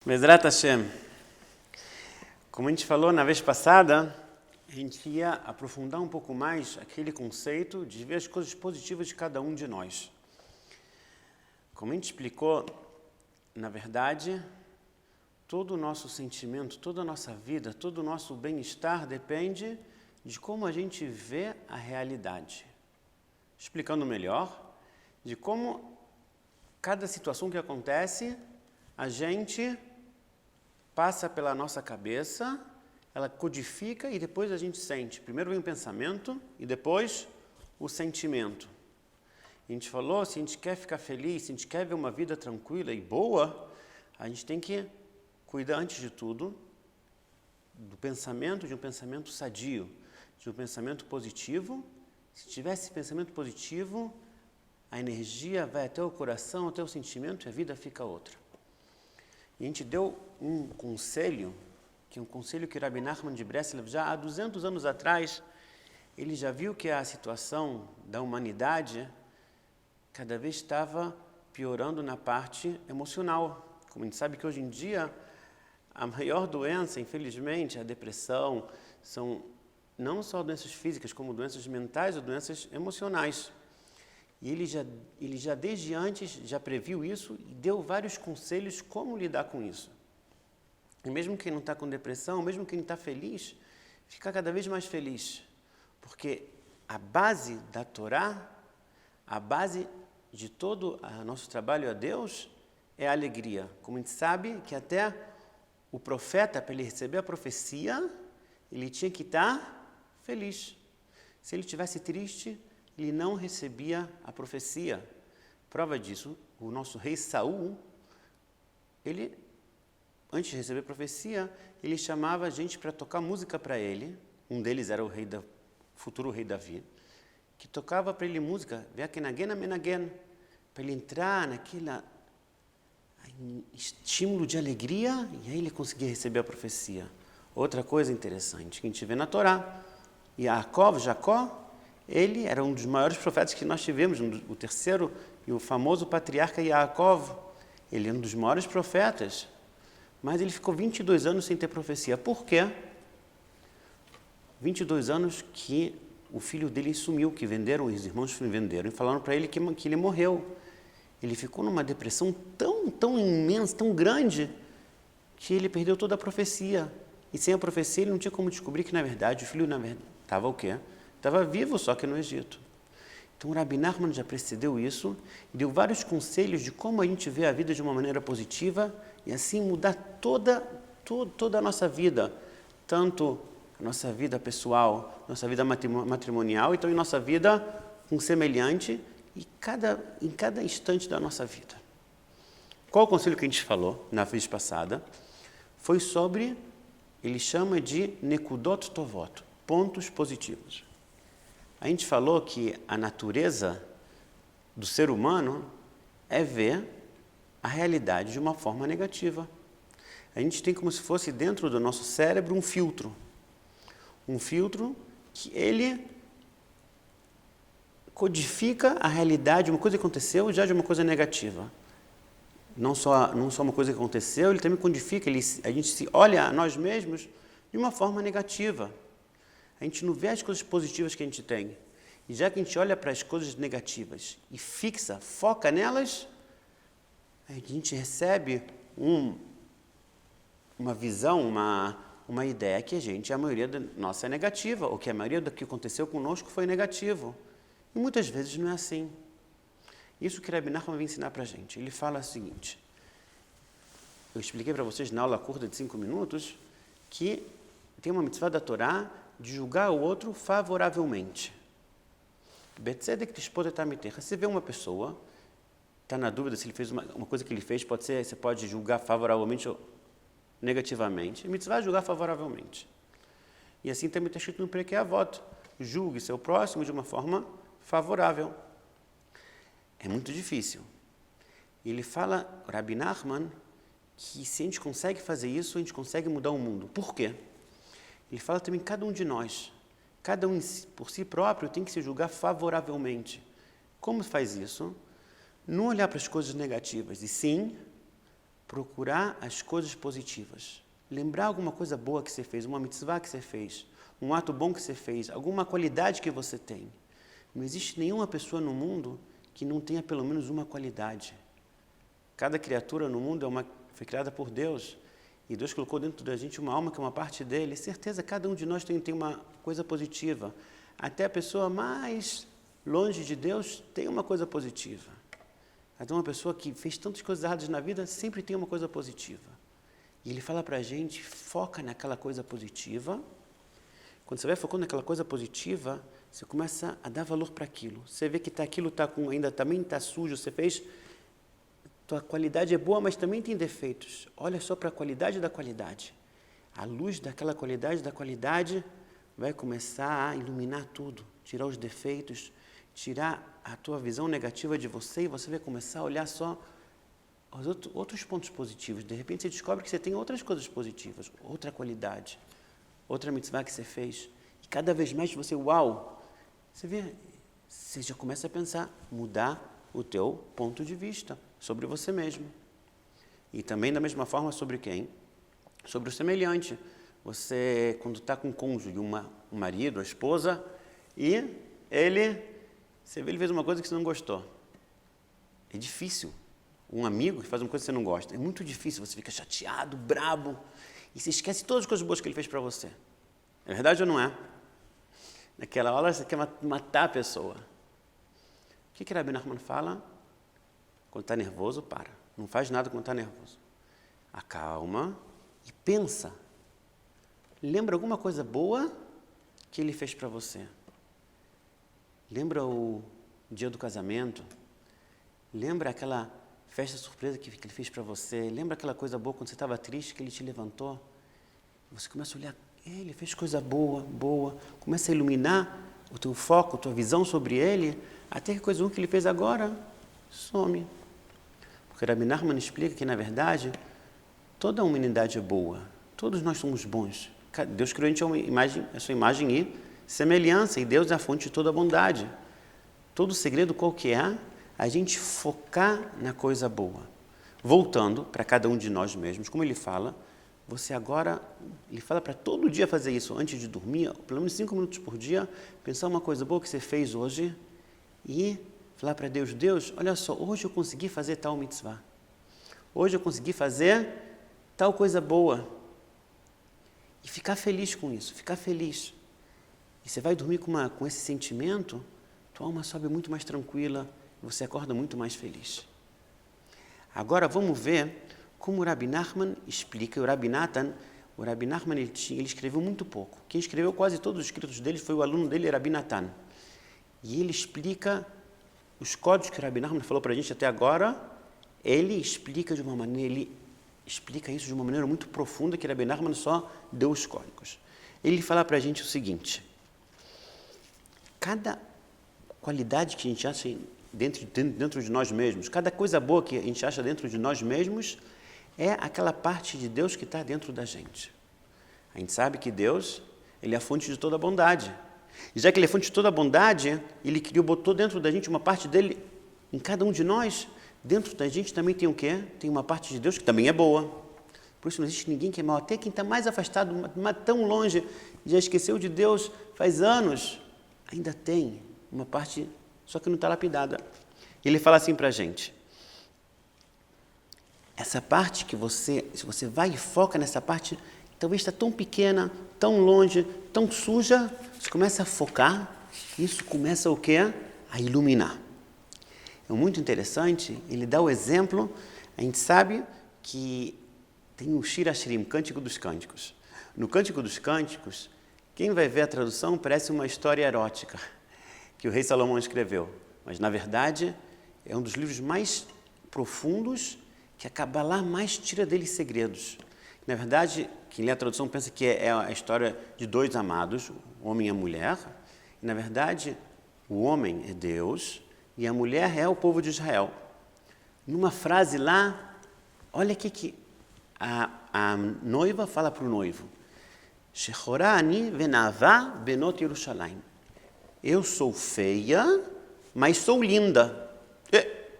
Bezrat Hashem. Como a gente falou na vez passada, a gente ia aprofundar um pouco mais aquele conceito de ver as coisas positivas de cada um de nós. Como a gente explicou, na verdade, todo o nosso sentimento, toda a nossa vida, todo o nosso bem-estar depende de como a gente vê a realidade. Explicando melhor, de como cada situação que acontece, a gente passa pela nossa cabeça, ela codifica e depois a gente sente. Primeiro vem o pensamento e depois o sentimento. A gente falou, se a gente quer ficar feliz, se a gente quer ver uma vida tranquila e boa, a gente tem que cuidar, antes de tudo, do pensamento, de um pensamento sadio, de um pensamento positivo. Se tiver esse pensamento positivo, a energia vai até o coração, até o sentimento e a vida fica outra. E a gente deu um conselho, que é um conselho que Rabbi Nachman de Breslev, já há 200 anos atrás, ele já viu que a situação da humanidade cada vez estava piorando na parte emocional. Como a gente sabe que hoje em dia, a maior doença, infelizmente, a depressão, são não só doenças físicas, como doenças mentais ou doenças emocionais. E ele já desde antes já previu isso e deu vários conselhos como lidar com isso. E mesmo quem não está com depressão, mesmo quem está feliz, fica cada vez mais feliz. Porque a base da Torá, a base de todo o nosso trabalho a Deus é a alegria. Como a gente sabe que até o profeta, para ele receber a profecia, ele tinha que estar feliz. Se ele estivesse triste, ele não recebia a profecia. Prova disso, o nosso rei Saul, ele, antes de receber a profecia, ele chamava a gente para tocar música para ele. Um deles era o futuro rei Davi, que tocava para ele música, para ele entrar naquele estímulo de alegria, e aí ele conseguia receber a profecia. Outra coisa interessante que a gente vê na Torá, Jacó, ele era um dos maiores profetas que nós tivemos, o terceiro e o famoso patriarca Yaakov. Ele é um dos maiores profetas, mas ele ficou 22 anos sem ter profecia. Por quê? 22 anos que o filho dele sumiu, que venderam, os irmãos venderam, e falaram para ele que ele morreu. Ele ficou numa depressão tão imensa, tão grande, que ele perdeu toda a profecia. E sem a profecia ele não tinha como descobrir que, na verdade, o filho estava o quê? Estava vivo, só que no Egito. Então, o Rabbi Nachman já precedeu isso e deu vários conselhos de como a gente vê a vida de uma maneira positiva e assim mudar toda a nossa vida, tanto a nossa vida pessoal, nossa vida matrimonial, então em nossa vida com semelhante em cada instante da nossa vida. Qual o conselho que a gente falou na vez passada? Foi sobre, ele chama de Nekudot Tovot, pontos positivos. A gente falou que a natureza do ser humano é ver a realidade de uma forma negativa. A gente tem como se fosse dentro do nosso cérebro um filtro. Um filtro que ele codifica a realidade, uma coisa que aconteceu já de uma coisa negativa. Não só uma coisa que aconteceu, ele também codifica, a gente se olha a nós mesmos de uma forma negativa. A gente não vê as coisas positivas que a gente tem. E já que a gente olha para as coisas negativas e foca nelas, a gente recebe uma visão, uma ideia que a maioria da nossa é negativa, ou que a maioria do que aconteceu conosco foi negativo. E muitas vezes não é assim. Isso que Rabbi Nachman vai ensinar para a gente. Ele fala o seguinte, eu expliquei para vocês na aula curta de 5 minutos, que tem uma mitzvah da Torá de julgar o outro favoravelmente. Você vê uma pessoa, está na dúvida se ele fez uma coisa que ele fez, você pode julgar favoravelmente ou negativamente. A mitzvah é julgar favoravelmente. E assim também está escrito no Perkei Avot, julgue seu próximo de uma forma favorável. É muito difícil. Ele fala, Rabbi Nachman, que se a gente consegue fazer isso, a gente consegue mudar o mundo. Por quê? Ele fala também que cada um de nós, cada um por si próprio tem que se julgar favoravelmente. Como faz isso? Não olhar para as coisas negativas, e sim procurar as coisas positivas. Lembrar alguma coisa boa que você fez, uma mitzvah que você fez, um ato bom que você fez, alguma qualidade que você tem. Não existe nenhuma pessoa no mundo que não tenha pelo menos uma qualidade. Cada criatura no mundo foi criada por Deus, e Deus colocou dentro da gente uma alma que é uma parte dele. Certeza, cada um de nós tem uma coisa positiva. Até a pessoa mais longe de Deus tem uma coisa positiva. Até uma pessoa que fez tantas coisas erradas na vida sempre tem uma coisa positiva. E ele fala para a gente, foca naquela coisa positiva. Quando você vai focando naquela coisa positiva, você começa a dar valor para aquilo. Você vê que aquilo ainda também está sujo, você fez, tua qualidade é boa, mas também tem defeitos. Olha só para a qualidade da qualidade. A luz daquela qualidade da qualidade vai começar a iluminar tudo, tirar os defeitos, tirar a tua visão negativa de você, e você vai começar a olhar só os outros pontos positivos. De repente você descobre que você tem outras coisas positivas, outra qualidade, outra mitzvah que você fez. E cada vez mais você, você já começa a pensar, mudar o teu ponto de vista sobre você mesmo. E também da mesma forma sobre quem? Sobre o semelhante. Você, quando está com um cônjuge, um marido, a esposa, e você vê ele fez uma coisa que você não gostou. É difícil. Um amigo que faz uma coisa que você não gosta. É muito difícil, você fica chateado, brabo, e você esquece todas as coisas boas que ele fez para você. É verdade ou não é? Naquela hora você quer matar a pessoa. O que Rabbi Nachman fala? Quando está nervoso, para. Não faz nada quando está nervoso. Acalma e pensa. Lembra alguma coisa boa que ele fez para você? Lembra o dia do casamento? Lembra aquela festa surpresa que ele fez para você? Lembra aquela coisa boa quando você estava triste, que ele te levantou? Você começa a olhar, ele fez coisa boa. Começa a iluminar o teu foco, a tua visão sobre ele, até que a coisa ruim que ele fez agora some. Porque Rabbi Nachman explica que, na verdade, toda a humanidade é boa. Todos nós somos bons. Deus criou a gente a sua imagem e semelhança, e Deus é a fonte de toda a bondade. Todo o segredo qual que é? A gente focar na coisa boa. Voltando para cada um de nós mesmos, como ele fala, ele fala para todo dia fazer isso, antes de dormir, pelo menos 5 minutos por dia, pensar uma coisa boa que você fez hoje e falar para Deus, olha só, hoje eu consegui fazer tal mitzvah. Hoje eu consegui fazer tal coisa boa. E ficar feliz com isso, ficar feliz. E você vai dormir com esse sentimento, tua alma sobe muito mais tranquila, você acorda muito mais feliz. Agora vamos ver como o Rabbi Nachman explica. O Rabbi Nachman ele escreveu muito pouco. Quem escreveu quase todos os escritos dele foi o aluno dele, Rabbi Natan. E ele explica os códigos que o Rabbi Nachman falou para a gente até agora. Ele explica isso de uma maneira muito profunda, que Rabbi Nachman só deu os códigos. Ele fala para a gente o seguinte: cada qualidade que a gente acha dentro de nós mesmos, cada coisa boa que a gente acha dentro de nós mesmos, é aquela parte de Deus que está dentro da gente. A gente sabe que Deus, ele é a fonte de toda a bondade. E já que ele é a fonte de toda a bondade, ele botou dentro da gente uma parte dele, em cada um de nós. Dentro da gente também tem o quê? Tem uma parte de Deus que também é boa. Por isso não existe ninguém que é mau. Até quem está mais afastado, tão longe, já esqueceu de Deus faz anos, ainda tem uma parte, só que não está lapidada. Ele fala assim para a gente: essa parte que se você vai e foca nessa parte, talvez está tão pequena, tão longe, tão suja, você começa a focar, isso começa o quê? A iluminar. É muito interessante, ele dá o exemplo, a gente sabe que tem o Shir Hashirim, Cântico dos Cânticos. No Cântico dos Cânticos, quem vai ver a tradução parece uma história erótica que o rei Salomão escreveu, mas na verdade é um dos livros mais profundos, que a Kabbalah mais tira deles segredos. Na verdade, quem lê a tradução pensa que é a história de 2 amados, o homem e a mulher, e na verdade o homem é Deus e a mulher é o povo de Israel. Numa frase lá, olha o que a noiva fala para o noivo: Shechorá ani venavá benot Yerushalayim. Eu sou feia, mas sou linda.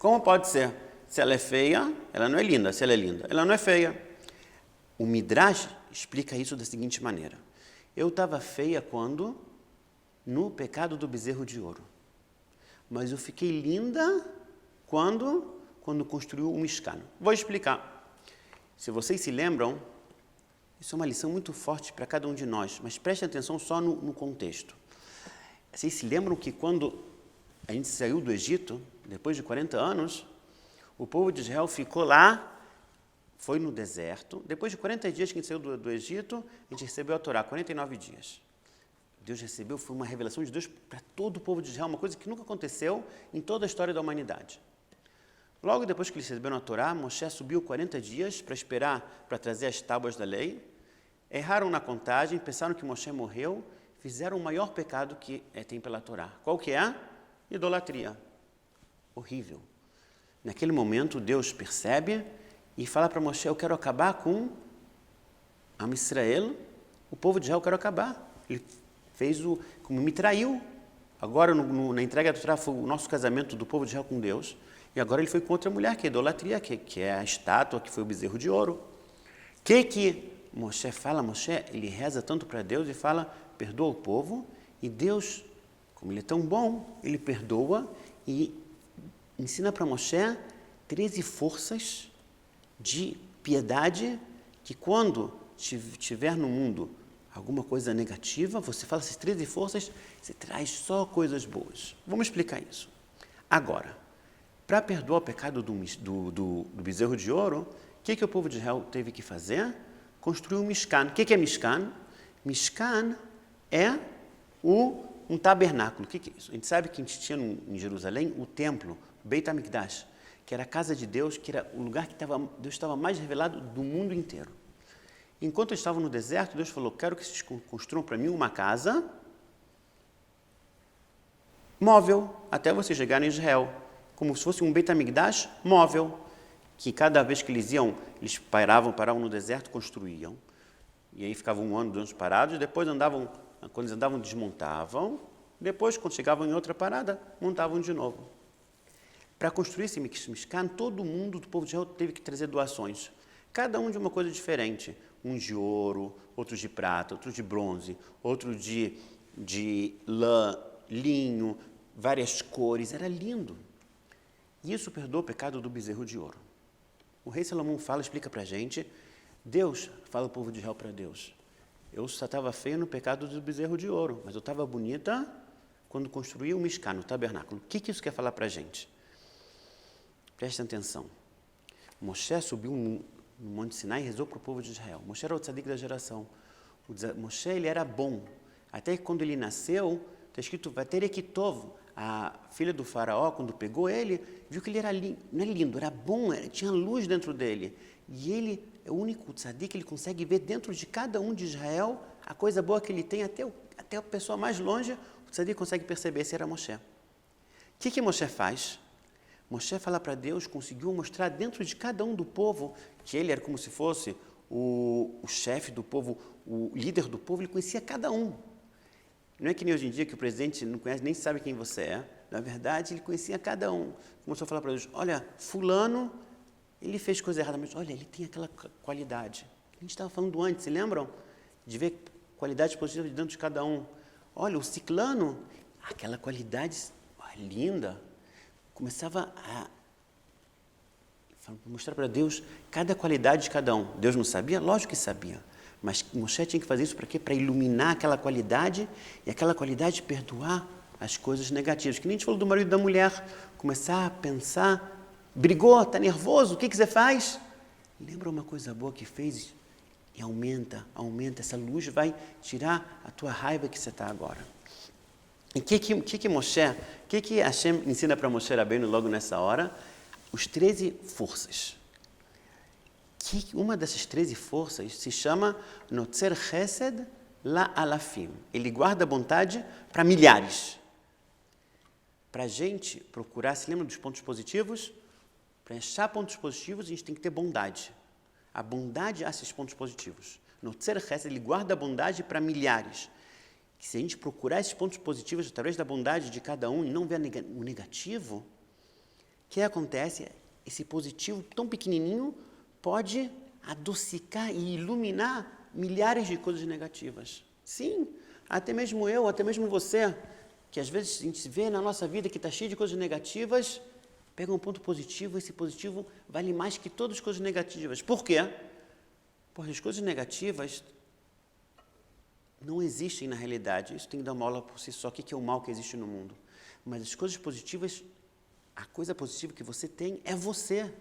Como pode ser? Se ela é feia, ela não é linda. Se ela é linda, ela não é feia. O Midrash explica isso da seguinte maneira. Eu estava feia quando? No pecado do bezerro de ouro. Mas eu fiquei linda quando? Quando construiu o Mishkan. Vou explicar. Se vocês se lembram, isso é uma lição muito forte para cada um de nós, mas prestem atenção só no contexto. Vocês se lembram que quando a gente saiu do Egito, depois de 40 anos, o povo de Israel ficou lá, foi no deserto. Depois de 40 dias que a gente saiu do Egito, a gente recebeu a Torá, 49 dias. Deus recebeu, foi uma revelação de Deus para todo o povo de Israel, uma coisa que nunca aconteceu em toda a história da humanidade. Logo depois que eles receberam a Torá, Moshe subiu 40 dias para esperar, para trazer as tábuas da lei. Erraram na contagem, pensaram que Moshe morreu, fizeram o maior pecado que tem pela Torá. Qual que é? Idolatria. Horrível. Naquele momento, Deus percebe e fala para Moshe, eu quero acabar com Am Israel, o povo de Israel, eu quero acabar. Ele fez como me traiu. Agora, na entrega da Torá, foi o nosso casamento do povo de Israel com Deus. E agora ele foi com outra mulher, que é a idolatria, que é a estátua, que foi o bezerro de ouro. O que Moshe fala? Moshe, ele reza tanto para Deus e fala, perdoa o povo. E Deus, como ele é tão bom, ele perdoa e ensina para Moshe 13 forças de piedade, que quando tiver no mundo alguma coisa negativa, você fala essas 13 forças, você traz só coisas boas. Vamos explicar isso. Agora, para perdoar o pecado do bezerro de ouro, o que o povo de Israel teve que fazer? Construir um Mishkan. O que é Mishkan? Mishkan é um tabernáculo. O que é isso? A gente sabe que a gente tinha em Jerusalém o templo, Beit HaMikdash, que era a casa de Deus, que era o lugar que Deus estava mais revelado do mundo inteiro. Enquanto eles estavam no deserto, Deus falou, quero que vocês construam para mim uma casa móvel, até vocês chegarem em Israel. Como se fosse um Beit HaMikdash móvel, que cada vez que eles iam, eles paravam no deserto, construíam. E aí ficavam 1 ano, 2 anos parados, depois quando eles andavam, desmontavam. Depois, quando chegavam em outra parada, montavam de novo. Para construir esse Mishkan, todo mundo do povo de Israel teve que trazer doações. Cada um de uma coisa diferente. Uns de ouro, outros de prata, outros de bronze, outros de lã, linho, várias cores. Era lindo. E isso perdoa o pecado do bezerro de ouro. O rei Salomão explica para a gente, Deus fala o povo de Israel para Deus. Eu só estava feia no pecado do bezerro de ouro, mas eu estava bonita quando construí o Mishkan, o tabernáculo. O que isso quer falar para a gente? Prestem atenção. Moshe subiu no Monte Sinai e rezou para o povo de Israel. Moshe era o tzadik da geração. Moshe, ele era bom. Até que quando ele nasceu, está escrito, Vaterekitov, a filha do faraó, quando pegou ele, viu que ele era lindo, não é lindo, era bom, tinha luz dentro dele. E ele é o único tzadik que ele consegue ver dentro de cada um de Israel a coisa boa que ele tem, até a pessoa mais longe, o tzadik consegue perceber se era Moshe. O que Moshe faz? Moshe fala para Deus, conseguiu mostrar dentro de cada um do povo, que ele era como se fosse o chefe do povo, o líder do povo, ele conhecia cada um. Não é que nem hoje em dia que o presidente não conhece, nem sabe quem você é. Na verdade, ele conhecia cada um. Começou a falar para Deus, olha, fulano, ele fez coisa errada, mas olha, ele tem aquela qualidade. A gente estava falando antes, se lembram? De ver qualidades positivas dentro de cada um. Olha, o ciclano, aquela qualidade linda. Começava a mostrar para Deus cada qualidade de cada um. Deus não sabia? Lógico que sabia. Mas Moshe tinha que fazer isso para quê? Para iluminar aquela qualidade e aquela qualidade perdoar as coisas negativas. Que nem a gente falou do marido e da mulher. Começar a pensar, brigou, está nervoso, o que você faz? Lembra uma coisa boa que fez e aumenta. Essa luz vai tirar a tua raiva que você está agora. E o que Moshe, o que Hashem ensina para Moshe Rabbeinu logo nessa hora? Os 13 forças. Uma dessas 13 forças se chama Notzer Chesed La Alafim. Ele guarda bondade para milhares. Para a gente procurar, se lembra dos pontos positivos? Para achar pontos positivos, a gente tem que ter bondade. A bondade acha esses pontos positivos. Notzer Chesed, ele guarda a bondade para milhares. Se a gente procurar esses pontos positivos através da bondade de cada um e não ver o negativo, o que acontece? esse positivo tão pequenininho pode adocicar e iluminar milhares de coisas negativas. Sim, até mesmo eu, até mesmo você, que às vezes a gente vê na nossa vida que está cheio de coisas negativas, pega um ponto positivo, esse positivo vale mais que todas as coisas negativas. Por quê? Porque as coisas negativas não existem na realidade. Isso tem que dar uma aula por si só. O que é o mal que existe no mundo? Mas as coisas positivas, a coisa positiva que você tem é você.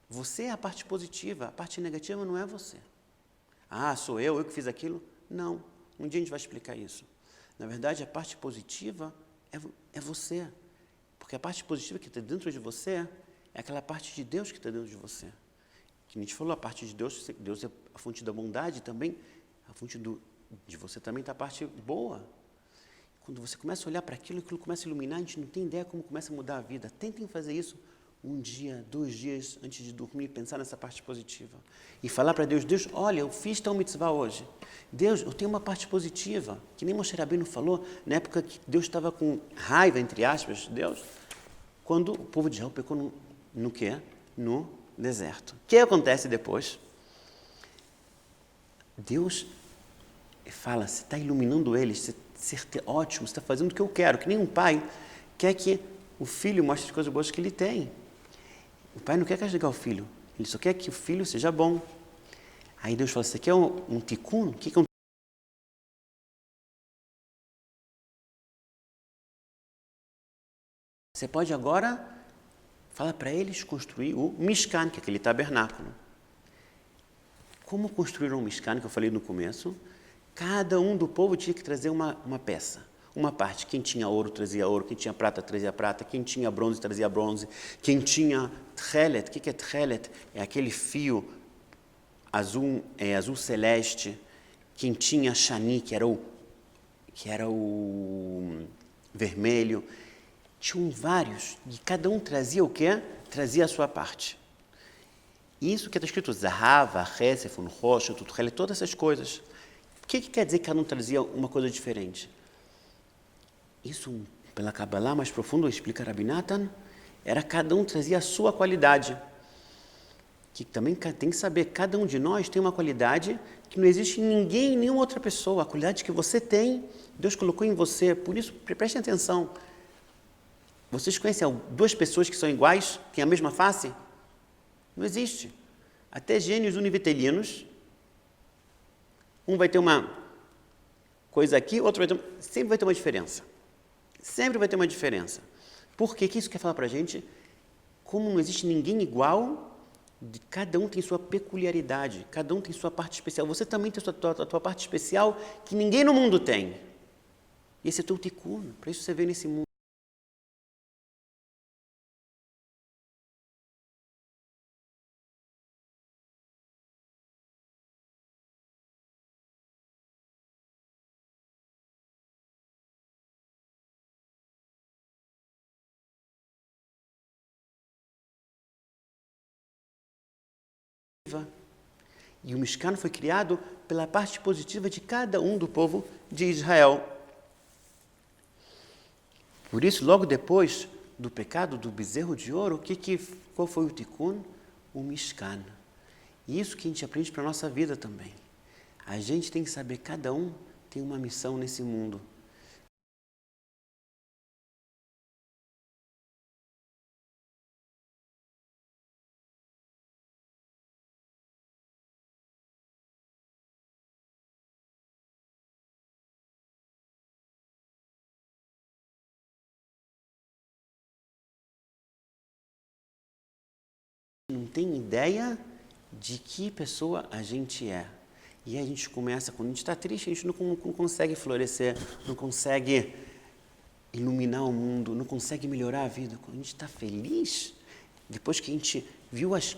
Você é a parte positiva, a parte negativa não é você. Ah, sou eu que fiz aquilo? Não, um dia a gente vai explicar isso. Na verdade, a parte positiva é você. Porque a parte positiva que está dentro de você é aquela parte de Deus que está dentro de você. Que a gente falou, a parte de Deus, Deus é a fonte da bondade também, a fonte de você também está a parte boa. Quando você começa a olhar para aquilo começa a iluminar, a gente não tem ideia como começa a mudar a vida. Tentem fazer isso um dia, 2 dias antes de dormir, pensar nessa parte positiva. E falar para Deus, Deus, olha, eu fiz tal mitzvah hoje. Deus, eu tenho uma parte positiva, que nem Moshe Rabbeinu falou, na época que Deus estava com raiva, entre aspas, Deus, quando o povo de Israel pecou no quê? No deserto. O que acontece depois? Deus fala, você está iluminando eles, você é ótimo, você está fazendo o que eu quero, que nem um pai quer que o filho mostre as coisas boas que ele tem. O pai não quer castigar o filho, ele só quer que o filho seja bom. Aí Deus fala, você quer um tikkun? O que é um tikkun? Você pode agora falar para eles construir o Mishkan, que é aquele tabernáculo. Como construir um Mishkan, que eu falei no começo? Cada um do povo tinha que trazer uma peça. Uma parte, quem tinha ouro trazia ouro, quem tinha prata trazia prata, quem tinha bronze trazia bronze, quem tinha tchelet, o que é tchelet? É aquele fio azul celeste, quem tinha shani, que era o vermelho, tinham vários, e cada um trazia o quê? Trazia a sua parte. Isso que está escrito, Zahava, Resefon, Rocha, Tutchelet, todas essas coisas. O que quer dizer que cada um trazia uma coisa diferente? Isso, pela Kabbalah mais profundo, explica Rabbi Natan, era cada um trazia a sua qualidade. Que também tem que saber, cada um de nós tem uma qualidade que não existe em ninguém, em nenhuma outra pessoa. A qualidade que você tem, Deus colocou em você. Por isso, prestem atenção. Vocês conhecem 2 pessoas que são iguais, têm a mesma face? Não existe. Até gênios univitelinos, um vai ter uma coisa aqui, outro vai ter... Sempre vai ter uma diferença. Sempre vai ter uma diferença. Por quê? O que isso quer falar para a gente? Como não existe ninguém igual, cada um tem sua peculiaridade, cada um tem sua parte especial. Você também tem a tua parte especial que ninguém no mundo tem. E esse é o teu tikkun, para isso você veio nesse mundo. E o Mishkan foi criado pela parte positiva de cada um do povo de Israel. Por isso, logo depois do pecado do bezerro de ouro, qual foi o tikkun? O Mishkan. E isso que a gente aprende para a nossa vida também. A gente tem que saber, cada um tem uma missão nesse mundo. Não tem ideia de que pessoa a gente é. E a gente começa, quando a gente está triste, a gente não consegue florescer, não consegue iluminar o mundo, não consegue melhorar a vida. Quando a gente está feliz, depois que a gente viu as